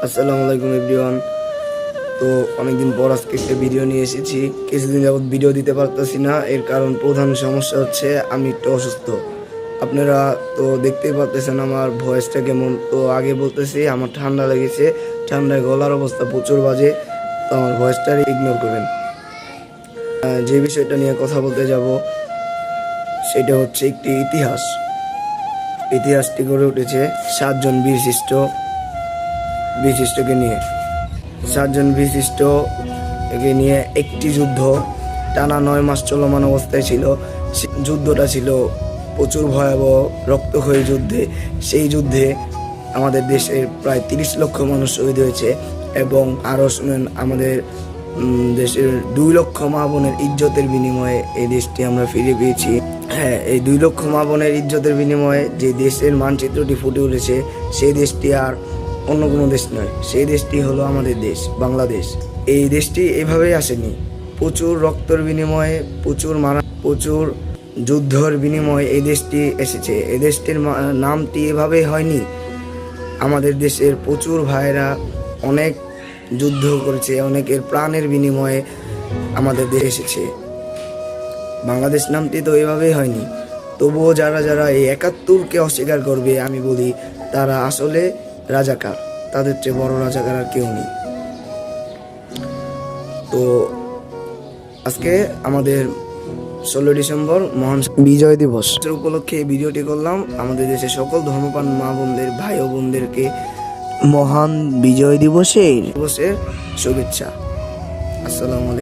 আসসালামু আলাইকুম এভরিওয়ান। তো অনেকদিন পর আজকে একটা ভিডিও নিয়ে এসেছি। কিছুদিন যাবত ভিডিও দিতে পারতেছি না, এর কারণ প্রধান সমস্যা হচ্ছে আমি একটু অসুস্থ। আপনারা তো দেখতেই পারতেছেন আমার ভয়েসটা কেমন। তো আগে বলতেছি আমার ঠান্ডা লেগেছে, ঠান্ডায় গলার অবস্থা প্রচুর বাজে, তো আমার ভয়েসটা ইগনোর করবেন। যে বিষয়টা নিয়ে কথা বলতে যাব সেটা হচ্ছে একটি ইতিহাসটি গড়ে উঠেছে 7 জন বিশিষ্টকে নিয়ে। 7 জন বিশিষ্টকে নিয়ে একটি যুদ্ধ টানা 9 মাস চলমান অবস্থায় ছিল। যুদ্ধটা ছিল প্রচুর ভয়াবহ রক্তক্ষয়ী সেই যুদ্ধে আমাদের দেশের প্রায় 30 লক্ষ মানুষ শহীদ হয়েছে এবং আরও শুনেন, আমাদের দেশের 2 লক্ষ মা বোনের ইজ্জতের বিনিময়ে এই দেশটি আমরা ফিরে পেয়েছি। হ্যাঁ, এই 2 লক্ষ মা বোনের ইজ্জতের বিনিময়ে যে দেশের মানচিত্রটি ফুটে উঠেছে, সেই দেশটি আর অন্য কোনো দেশ নয়, সেই দেশটি হলো আমাদের দেশ, বাংলাদেশ। এই দেশটি এভাবেই আসেনি, প্রচুর রক্তের বিনিময়ে, প্রচুর যুদ্ধর বিনিময়ে এই দেশটি এসেছে। এই দেশটির নামটি এভাবেই হয়নি। আমাদের দেশের প্রচুর ভাইরা অনেক যুদ্ধ করেছে, অনেকের প্রাণের বিনিময়ে আমাদের দেশ এসেছে। বাংলাদেশ নামটি তো এভাবেই হয়নি। তবুও যারা এই 71কে অস্বীকার করবে, আমি বলি তারা আসলে রাজাকার। তাদের চেয়ে বড় রাজাকার আর কেউ নেই। তো আজকে আমাদের 16 ডিসেম্বর মহান বিজয় দিবস উপলক্ষে এই ভিডিওটি করলাম। আমাদের দেশের সকল ধর্মপ্রাণ মা বোনদের, ভাই ও বোনদেরকে মহান বিজয় দিবসের শুভেচ্ছা। আসসালামু আলাইকুম।